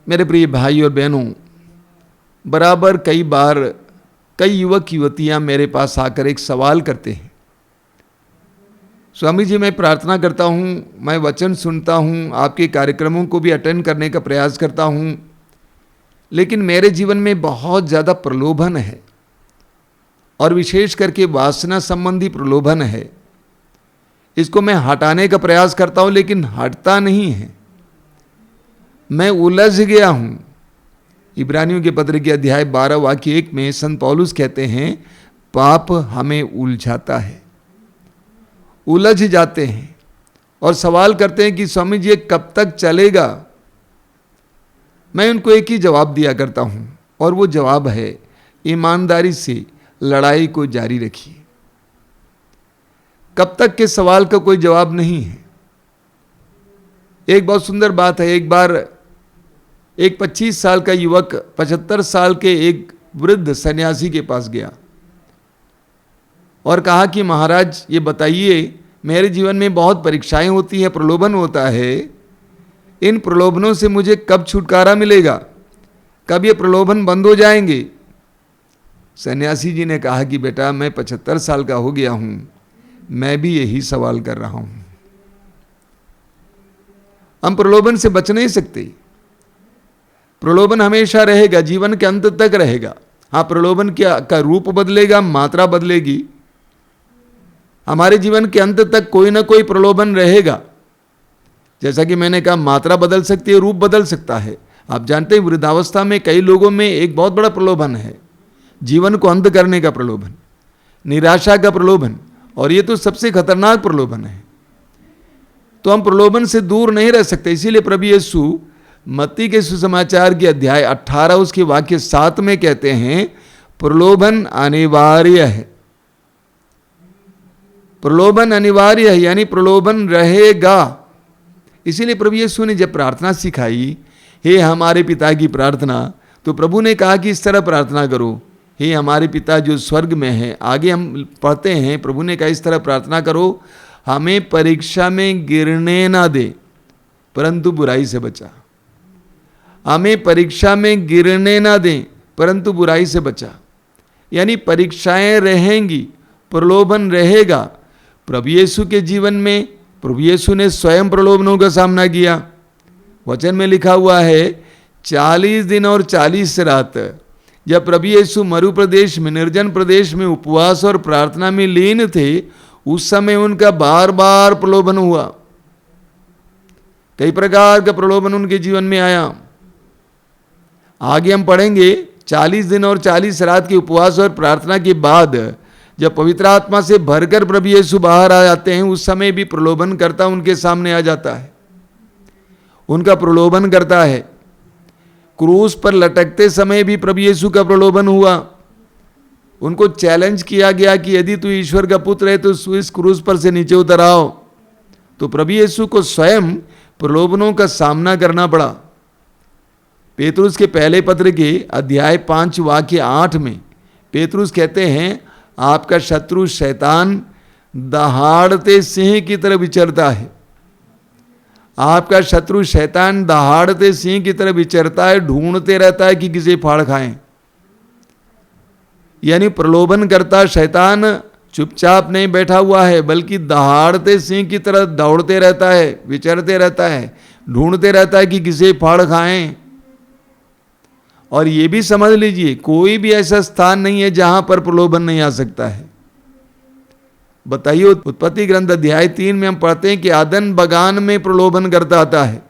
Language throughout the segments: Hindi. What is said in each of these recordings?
मेरे प्रिय भाई और बहनों, बराबर कई बार कई युवक युवतियां मेरे पास आकर एक सवाल करते हैं, स्वामी जी मैं प्रार्थना करता हूँ, मैं वचन सुनता हूँ, आपके कार्यक्रमों को भी अटेंड करने का प्रयास करता हूँ, लेकिन मेरे जीवन में बहुत ज़्यादा प्रलोभन है और विशेष करके वासना संबंधी प्रलोभन है। इसको मैं हटाने का प्रयास करता हूँ लेकिन हटता नहीं है, मैं उलझ गया हूँ। इब्रानियों के पत्र के अध्याय 12 वाक्य 1 में संत पौलुस कहते हैं, पाप हमें उलझाता है, उलझ जाते हैं और सवाल करते हैं कि स्वामी जी कब तक चलेगा। मैं उनको एक ही जवाब दिया करता हूँ और वो जवाब है, ईमानदारी से लड़ाई को जारी रखिए। कब तक के सवाल का कोई जवाब नहीं है। एक बहुत सुंदर बात है, एक बार एक 25 साल का युवक 75 साल के एक वृद्ध सन्यासी के पास गया और कहा कि महाराज ये बताइए, मेरे जीवन में बहुत परीक्षाएं होती हैं, प्रलोभन होता है, इन प्रलोभनों से मुझे कब छुटकारा मिलेगा, कब ये प्रलोभन बंद हो जाएंगे। सन्यासी जी ने कहा कि बेटा मैं 75 साल का हो गया हूं, मैं भी यही सवाल कर रहा हूं। हम प्रलोभन से बच नहीं सकते, प्रलोभन हमेशा रहेगा, जीवन के अंत तक रहेगा। हाँ, प्रलोभन का रूप बदलेगा, मात्रा बदलेगी, हमारे जीवन के अंत तक कोई ना कोई प्रलोभन रहेगा। जैसा कि मैंने कहा, मात्रा बदल सकती है, रूप बदल सकता है। आप जानते हैं वृद्धावस्था में कई लोगों में एक बहुत बड़ा प्रलोभन है, जीवन को अंत करने का प्रलोभन, निराशा का प्रलोभन, और ये तो सबसे खतरनाक प्रलोभन है। तो हम प्रलोभन से दूर नहीं रह सकते। इसीलिए प्रभु यीशु मत्ती के सुसमाचार के अध्याय 18 उसके वाक्य 7 में कहते हैं, प्रलोभन अनिवार्य है। प्रलोभन अनिवार्य है, यानी प्रलोभन रहेगा। इसीलिए प्रभु यीशु ने जब प्रार्थना सिखाई, हे हमारे पिता की प्रार्थना, तो प्रभु ने कहा कि इस तरह प्रार्थना करो, हे हमारे पिता जो स्वर्ग में है। आगे हम पढ़ते हैं, प्रभु ने कहा इस तरह प्रार्थना करो, हमें परीक्षा में गिरने ना दे परंतु बुराई से बचा। हमें परीक्षा में गिरने ना दें परंतु बुराई से बचा। यानी परीक्षाएं रहेंगी, प्रलोभन रहेगा। प्रभु यीशु के जीवन में प्रभु यीशु ने स्वयं प्रलोभनों का सामना किया। वचन में लिखा हुआ है, 40 दिन और 40 रात जब प्रभु यीशु मरु प्रदेश में, निर्जन प्रदेश में उपवास और प्रार्थना में लीन थे, उस समय उनका बार बार प्रलोभन हुआ। कई प्रकार का प्रलोभन उनके जीवन में आया। आगे हम पढ़ेंगे, 40 दिन और 40 रात के उपवास और प्रार्थना के बाद जब पवित्र आत्मा से भरकर प्रभु यीशु बाहर आ जाते हैं, उस समय भी प्रलोभन करता उनके सामने आ जाता है, उनका प्रलोभन करता है। क्रूस पर लटकते समय भी प्रभु यीशु का प्रलोभन हुआ। उनको चैलेंज किया गया कि यदि तू ईश्वर का पुत्र है तो इस क्रूस पर से नीचे उतर आओ। तो प्रभु यीशु को स्वयं प्रलोभनों का सामना करना पड़ा। पेतरुस के पहले पत्र के अध्याय 5 वाक्य 8 में पेतरुस कहते हैं, आपका शत्रु शैतान दहाड़ते सिंह की तरह विचरता है। आपका शत्रु शैतान दहाड़ते सिंह की तरह विचरता है, ढूंढते रहता है कि किसे फाड़ खाएं। यानी प्रलोभन करता शैतान चुपचाप नहीं बैठा हुआ है, बल्कि दहाड़ते सिंह की तरह दौड़ते रहता है, विचरते रहता है, ढूंढते रहता है कि किसे फाड़ खाएं। और ये भी समझ लीजिए, कोई भी ऐसा स्थान नहीं है जहां पर प्रलोभन नहीं आ सकता है। बताइए, उत्पत्ति ग्रंथ अध्याय 3 में हम पढ़ते हैं कि आदन बगान में प्रलोभन करता आता है।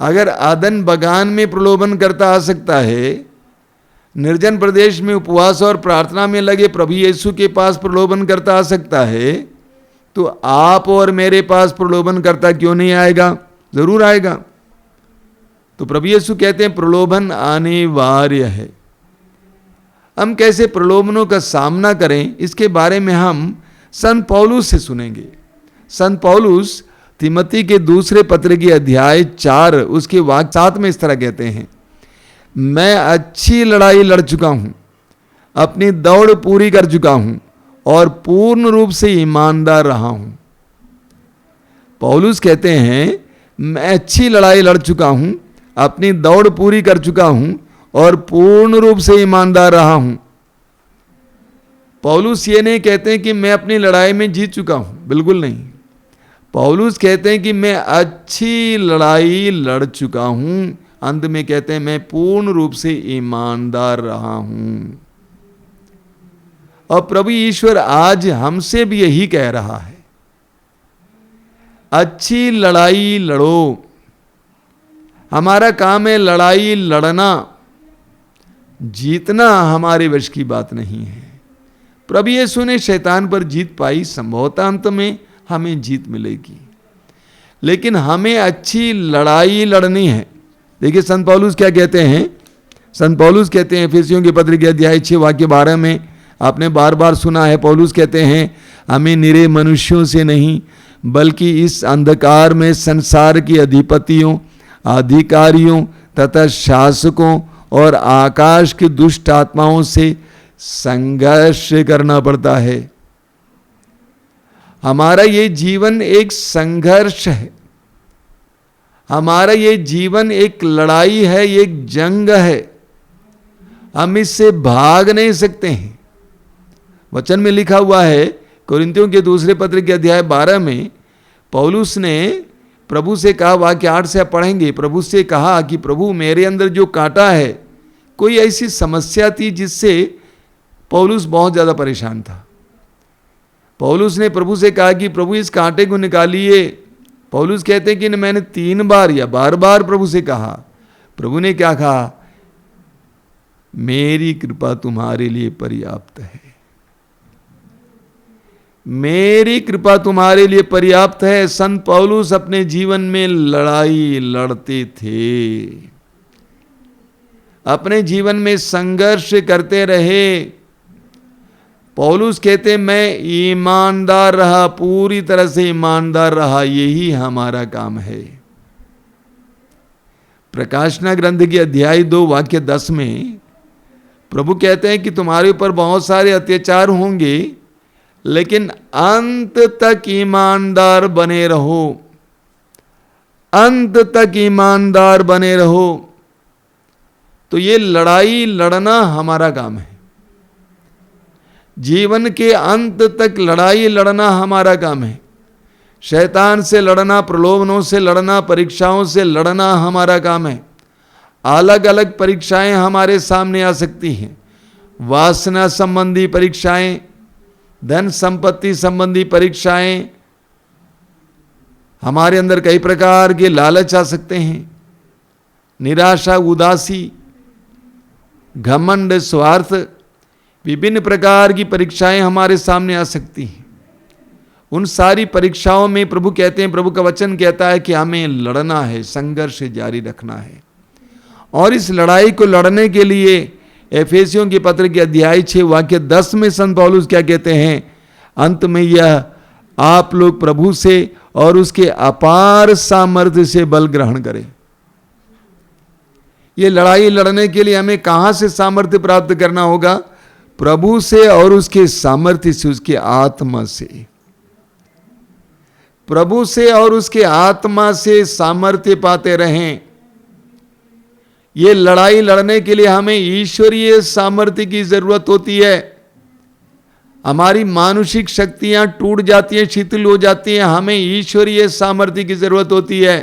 अगर आदन बगान में प्रलोभन करता आ सकता है, निर्जन प्रदेश में उपवास और प्रार्थना में लगे प्रभु यीशु के पास प्रलोभन करता आ सकता है, तो आप और मेरे पास प्रलोभन करता क्यों नहीं आएगा? जरूर आएगा। तो प्रभु यीशु कहते हैं प्रलोभन अनिवार्य है। हम कैसे प्रलोभनों का सामना करें, इसके बारे में हम संत पौलुस से सुनेंगे। संत पौलुस तिमोथी के दूसरे पत्र के अध्याय 4 उसके वाक्य 7 में इस तरह कहते हैं, मैं अच्छी लड़ाई लड़ चुका हूं, अपनी दौड़ पूरी कर चुका हूं और पूर्ण रूप से ईमानदार रहा हूं। पौलुस कहते हैं मैं अच्छी लड़ाई लड़ चुका हूं, अपनी दौड़ पूरी कर चुका हूं और पूर्ण रूप से ईमानदार रहा हूं। पौलुस ये नहीं कहते हैं कि मैं अपनी लड़ाई में जीत चुका हूं, बिल्कुल नहीं। पौलुस कहते हैं कि मैं अच्छी लड़ाई लड़ चुका हूं। अंत में कहते हैं मैं पूर्ण रूप से ईमानदार रहा हूं। और प्रभु ईश्वर आज हमसे भी यही कह रहा है, अच्छी लड़ाई लड़ो। हमारा काम है लड़ाई लड़ना, जीतना हमारे वश की बात नहीं है। प्रभु यीशु ने शैतान पर जीत पाई, संभवतः अंत में हमें जीत मिलेगी, लेकिन हमें अच्छी लड़ाई लड़नी है। देखिए संत पौलुस क्या कहते हैं। संत पौलुस कहते हैं एफेसियों के पत्र के अध्याय 6 वाक्य 12 में, आपने बार बार सुना है, पौलुस कहते हैं हमें निरे मनुष्यों से नहीं बल्कि इस अंधकार में संसार की अधिपतियों, अधिकारियों तथा शासकों और आकाश की दुष्ट आत्माओं से संघर्ष करना पड़ता है। हमारा ये जीवन एक संघर्ष है, हमारा ये जीवन एक लड़ाई है, एक जंग है। हम इससे भाग नहीं सकते हैं। वचन में लिखा हुआ है, कोरिन्थियों के दूसरे पत्र के अध्याय 12 में पौलुस ने प्रभु से कहा, वाक्य 8 से आप पढ़ेंगे, प्रभु से कहा कि प्रभु मेरे अंदर जो कांटा है, कोई ऐसी समस्या थी जिससे पौलुस बहुत ज़्यादा परेशान था। पौलुस ने प्रभु से कहा कि प्रभु इस कांटे को निकालिए। पौलुस कहते हैं कि मैंने 3 बार या बार बार प्रभु से कहा। प्रभु ने क्या कहा, मेरी कृपा तुम्हारे लिए पर्याप्त है, मेरी कृपा तुम्हारे लिए पर्याप्त है। संत पौलुस अपने जीवन में लड़ाई लड़ते थे, अपने जीवन में संघर्ष करते रहे। पौलुस कहते मैं ईमानदार रहा, पूरी तरह से ईमानदार रहा, यही हमारा काम है। प्रकाशना ग्रंथ के अध्याय 2 वाक्य 10 में प्रभु कहते हैं कि तुम्हारे ऊपर बहुत सारे अत्याचार होंगे, लेकिन अंत तक ईमानदार बने रहो, अंत तक ईमानदार बने रहो। तो ये लड़ाई लड़ना हमारा काम है। जीवन के अंत तक लड़ाई लड़ना हमारा काम है। शैतान से लड़ना, प्रलोभनों से लड़ना, परीक्षाओं से लड़ना हमारा काम है। अलग अलग परीक्षाएं हमारे सामने आ सकती हैं, वासना संबंधी परीक्षाएं, धन संपत्ति संबंधी परीक्षाएं, हमारे अंदर कई प्रकार के लालच आ सकते हैं, निराशा, उदासी, घमंड, स्वार्थ, विभिन्न प्रकार की परीक्षाएं हमारे सामने आ सकती हैं। उन सारी परीक्षाओं में प्रभु कहते हैं, प्रभु का वचन कहता है कि हमें लड़ना है, संघर्ष जारी रखना है। और इस लड़ाई को लड़ने के लिए एफेसियों के पत्र के अध्याय 6 वाक्य 10 में संत पौलुस क्या कहते हैं, अंत में यह आप लोग प्रभु से और उसके अपार सामर्थ्य से बल ग्रहण करें। ये लड़ाई लड़ने के लिए हमें कहां से सामर्थ्य प्राप्त करना होगा? प्रभु से और उसके सामर्थ्य से, उसके आत्मा से। प्रभु से और उसके आत्मा से सामर्थ्य पाते रहें। ये लड़ाई लड़ने के लिए हमें ईश्वरीय सामर्थ्य की जरूरत होती है। हमारी मानुषिक शक्तियां टूट जाती हैं, शिथिल हो जाती हैं, हमें ईश्वरीय सामर्थ्य की जरूरत होती है।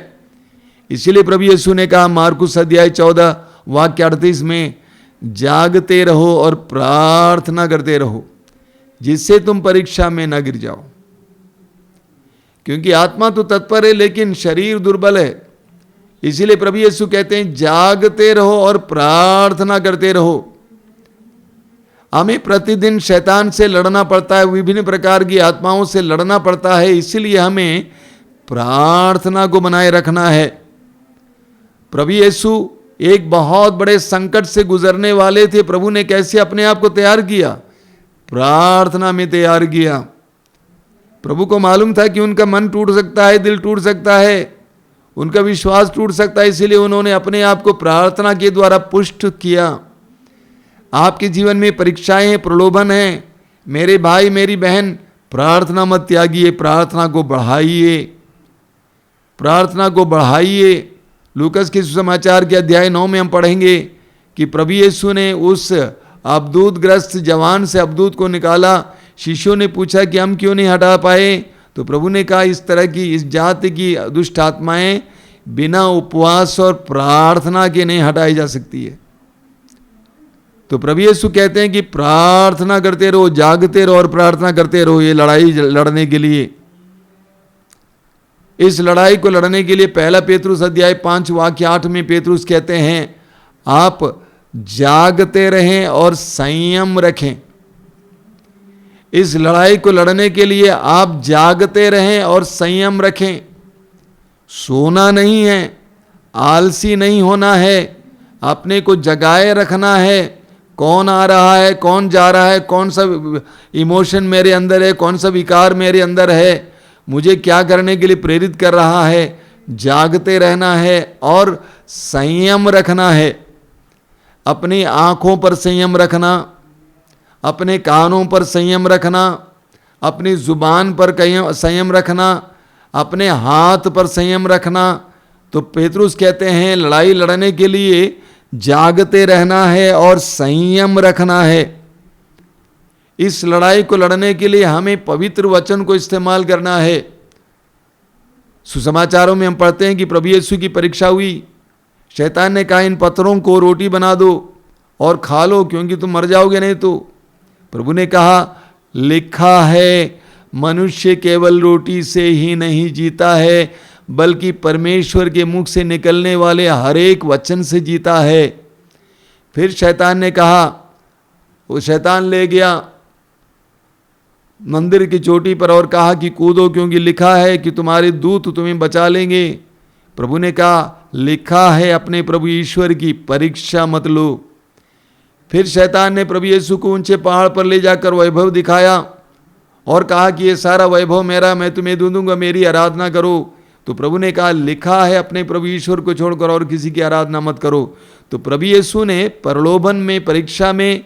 इसीलिए प्रभु यीशु ने कहा मार्कुस अध्याय 14 वाक्य 38 में, जागते रहो और प्रार्थना करते रहो जिससे तुम परीक्षा में न गिर जाओ। क्योंकि आत्मा तो तत्पर है लेकिन शरीर दुर्बल है। इसीलिए प्रभु यीशु कहते हैं जागते रहो और प्रार्थना करते रहो। हमें प्रतिदिन शैतान से लड़ना पड़ता है, विभिन्न प्रकार की आत्माओं से लड़ना पड़ता है। इसीलिए हमें प्रार्थना को बनाए रखना है। प्रभु यीशु एक बहुत बड़े संकट से गुजरने वाले थे। प्रभु ने कैसे अपने आप को तैयार किया? प्रार्थना में तैयार किया। प्रभु को मालूम था कि उनका मन टूट सकता है, दिल टूट सकता है, उनका विश्वास टूट सकता है। इसलिए उन्होंने अपने आप को प्रार्थना के द्वारा पुष्ट किया। आपके जीवन में परीक्षाएं हैं, प्रलोभन हैं, मेरे भाई मेरी बहन, प्रार्थना मत त्यागिए, प्रार्थना को बढ़ाइए, प्रार्थना को बढ़ाइए। लूकस के सुसमाचार के अध्याय 9 में हम पढ़ेंगे कि प्रभु यीशु ने उस अबदूत ग्रस्त जवान से अबदूत को निकाला। शिष्यों ने पूछा कि हम क्यों नहीं हटा पाए, तो प्रभु ने कहा इस तरह की, इस जाति की दुष्ट आत्माएं बिना उपवास और प्रार्थना के नहीं हटाई जा सकती है। तो प्रभु यीशु कहते हैं कि प्रार्थना करते रहो, जागते रहो और प्रार्थना करते रहो ये लड़ाई लड़ने के लिए। इस लड़ाई को लड़ने के लिए 1 पेतरुस अध्याय 5 वाक्य 8 में पेतरुस कहते हैं आप जागते रहें और संयम रखें। इस लड़ाई को लड़ने के लिए आप जागते रहें और संयम रखें। सोना नहीं है, आलसी नहीं होना है, अपने को जगाए रखना है। कौन आ रहा है, कौन जा रहा है, कौन सा इमोशन मेरे अंदर है, कौन सा विकार मेरे अंदर है, मुझे क्या करने के लिए प्रेरित कर रहा है, जागते रहना है और संयम रखना है। अपनी आँखों पर संयम रखना, अपने कानों पर संयम रखना, अपनी जुबान पर संयम रखना, अपने हाथ पर संयम रखना। तो पेतरुस कहते हैं लड़ाई लड़ने के लिए जागते रहना है और संयम रखना है। इस लड़ाई को लड़ने के लिए हमें पवित्र वचन को इस्तेमाल करना है। सुसमाचारों में हम पढ़ते हैं कि प्रभु यीशु की परीक्षा हुई। शैतान ने कहा इन पत्थरों को रोटी बना दो और खा लो क्योंकि तुम मर जाओगे नहीं तो। प्रभु ने कहा लिखा है मनुष्य केवल रोटी से ही नहीं जीता है बल्कि परमेश्वर के मुख से निकलने वाले हर एक वचन से जीता है। फिर शैतान ने कहा, वो शैतान ले गया मंदिर की चोटी पर और कहा कि कूदो क्योंकि लिखा है कि तुम्हारे दूत तुम्हें बचा लेंगे। प्रभु ने कहा लिखा है अपने प्रभु ईश्वर की परीक्षा मत लो। फिर शैतान ने प्रभु यीशु को ऊंचे पहाड़ पर ले जाकर वैभव दिखाया और कहा कि ये सारा वैभव मेरा, मैं तुम्हें दे दूंगा, मेरी आराधना करो। तो प्रभु ने कहा लिखा है अपने प्रभु ईश्वर को छोड़कर और किसी की आराधना मत करो। तो प्रभु यीशु ने प्रलोभन में, परीक्षा में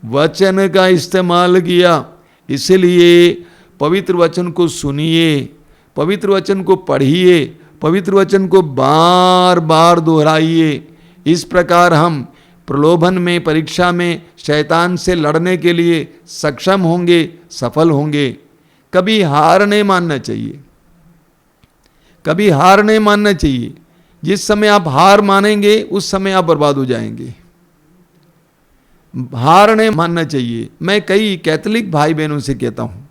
वचन का इस्तेमाल किया। इसलिए पवित्र वचन को सुनिए, पवित्र वचन को पढ़िए, पवित्र वचन को बार बार दोहराइए। इस प्रकार हम प्रलोभन में, परीक्षा में शैतान से लड़ने के लिए सक्षम होंगे, सफल होंगे। कभी हार नहीं मानना चाहिए, कभी हार नहीं मानना चाहिए। जिस समय आप हार मानेंगे उस समय आप बर्बाद हो जाएंगे। हार नहीं मानना चाहिए। मैं कई कैथोलिक भाई बहनों से कहता हूँ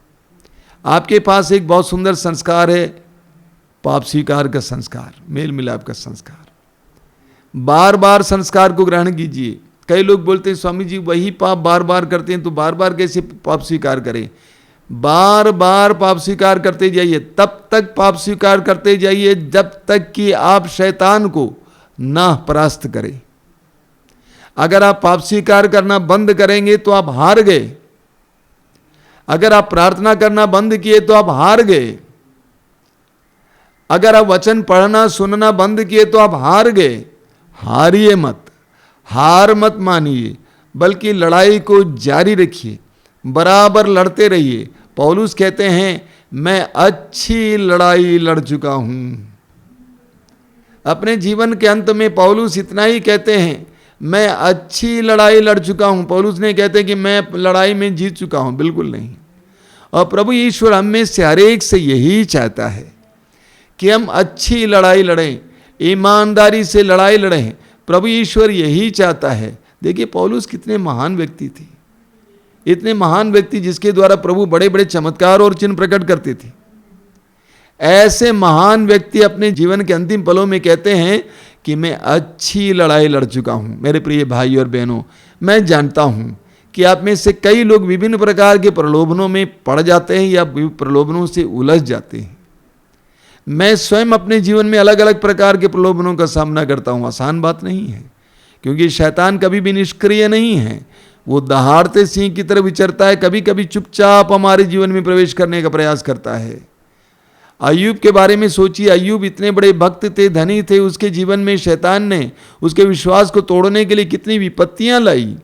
आपके पास एक बहुत सुंदर संस्कार है, पाप स्वीकार का संस्कार, मेल मिलाप का संस्कार। बार बार संस्कार को ग्रहण कीजिए। कई लोग बोलते हैं स्वामी जी वही पाप बार बार करते हैं तो बार बार कैसे पाप स्वीकार करें। बार बार पाप स्वीकार करते जाइए, तब तक पाप स्वीकार करते जाइए जब तक कि आप शैतान को ना परास्त करें। अगर आप पाप स्वीकार करना बंद करेंगे तो आप हार गए। अगर आप प्रार्थना करना बंद किए तो आप हार गए। अगर आप वचन पढ़ना सुनना बंद किए तो आप हार गए। हारिए मत, हार मत मानिए, बल्कि लड़ाई को जारी रखिए, बराबर लड़ते रहिए। पौलुस कहते हैं मैं अच्छी लड़ाई लड़ चुका हूं। अपने जीवन के अंत में पौलुस इतना ही कहते हैं मैं अच्छी लड़ाई लड़ चुका हूं। पौलुस ने कहते हैं कि मैं लड़ाई में जीत चुका हूं, बिल्कुल नहीं। और प्रभु ईश्वर हम में से हर एक से यही चाहता है कि हम अच्छी लड़ाई लड़ें, ईमानदारी से लड़ाई लड़ें। प्रभु ईश्वर यही चाहता है। देखिए पौलुस कितने महान व्यक्ति थे, इतने महान व्यक्ति जिसके द्वारा प्रभु बड़े बड़े चमत्कार और चिन्ह प्रकट करते थे। ऐसे महान व्यक्ति अपने जीवन के अंतिम पलों में कहते हैं कि मैं अच्छी लड़ाई लड़ चुका हूं। मेरे प्रिय भाई और बहनों, मैं जानता हूं कि आप में से कई लोग विभिन्न प्रकार के प्रलोभनों में पड़ जाते हैं या प्रलोभनों से उलझ जाते हैं। मैं स्वयं अपने जीवन में अलग अलग प्रकार के प्रलोभनों का सामना करता हूं। आसान बात नहीं है, क्योंकि शैतान कभी भी निष्क्रिय नहीं है। वो दहाड़ते सिंह की तरह विचरता है, कभी कभी चुपचाप हमारे जीवन में प्रवेश करने का प्रयास करता है। अय्यूब के बारे में सोचिए, अय्यूब इतने बड़े भक्त थे, धनी थे, उसके जीवन में शैतान ने उसके विश्वास को तोड़ने के लिए कितनी विपत्तियां लाई,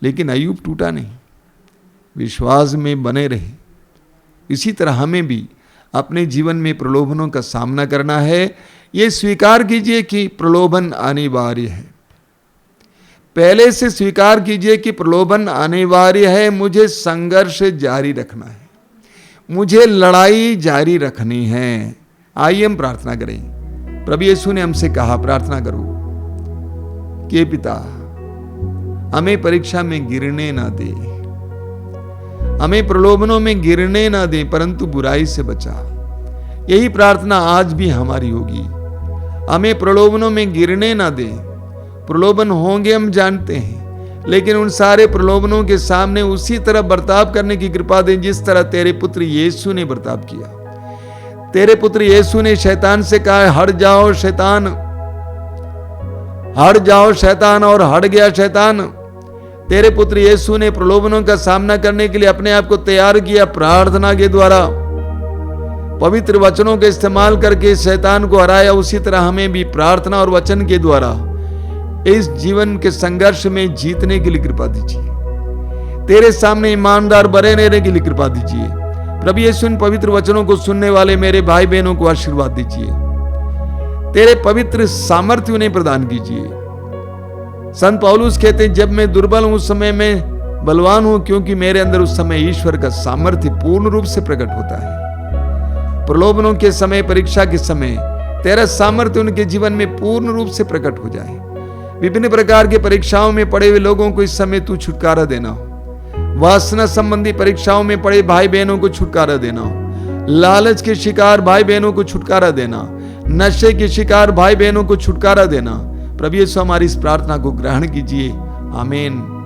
लेकिन अय्यूब टूटा नहीं, विश्वास में बने रहे। इसी तरह हमें भी अपने जीवन में प्रलोभनों का सामना करना है। ये स्वीकार कीजिए कि प्रलोभन अनिवार्य है। पहले से स्वीकार कीजिए कि प्रलोभन अनिवार्य है। मुझे संघर्ष जारी रखना है, मुझे लड़ाई जारी रखनी है। आइए हम प्रार्थना करें। प्रभु यीशु ने हमसे कहा, प्रार्थना करो कि पिता हमें परीक्षा में गिरने ना दे, हमें प्रलोभनों में गिरने ना दे, परंतु बुराई से बचा। यही प्रार्थना आज भी हमारी होगी। हमें प्रलोभनों में गिरने ना दे। प्रलोभन होंगे हम जानते हैं, लेकिन उन सारे प्रलोभनों के सामने उसी तरह बर्ताव करने की कृपा दे जिस तरह तेरे पुत्र यीशु ने बर्ताव किया। तेरे पुत्र यीशु ने शैतान से कहा, हट जाओ शैतान, हट जाओ शैतान, और हट गया शैतान। तेरे पुत्र यीशु ने प्रलोभनों का सामना करने के लिए अपने आप को तैयार किया, प्रार्थना के द्वारा, पवित्र वचनों का इस्तेमाल करके शैतान को हराया। उसी तरह हमें भी प्रार्थना और वचन के द्वारा इस जीवन के संघर्ष में जीतने के लिए कृपा दीजिए। तेरे सामने ईमानदार बने रहने के लिए कृपा दीजिए। प्रभु यीशु इन पवित्र वचनों को सुनने वाले मेरे भाई बहनों को आशीर्वाद दीजिए। तेरे पवित्र सामर्थ्य उन्हें प्रदान कीजिए। संत पौलुस कहते, जब मैं दुर्बल हूं उस समय मैं बलवान हूं, क्योंकि मेरे अंदर उस समय ईश्वर का सामर्थ्य पूर्ण रूप से प्रकट होता है। प्रलोभनों के समय, परीक्षा के समय तेरा सामर्थ्य उनके जीवन में पूर्ण रूप से प्रकट हो जाए। विभिन्न प्रकार के परीक्षाओं में पड़े हुए लोगों को इस समय तू छुटकारा देना हो। वासना संबंधी परीक्षाओं में पड़े भाई बहनों को छुटकारा देना हो। लालच के शिकार भाई बहनों को छुटकारा देना। नशे के शिकार भाई बहनों को छुटकारा देना। प्रभु यीशु हमारी इस प्रार्थना को ग्रहण कीजिए। आमीन।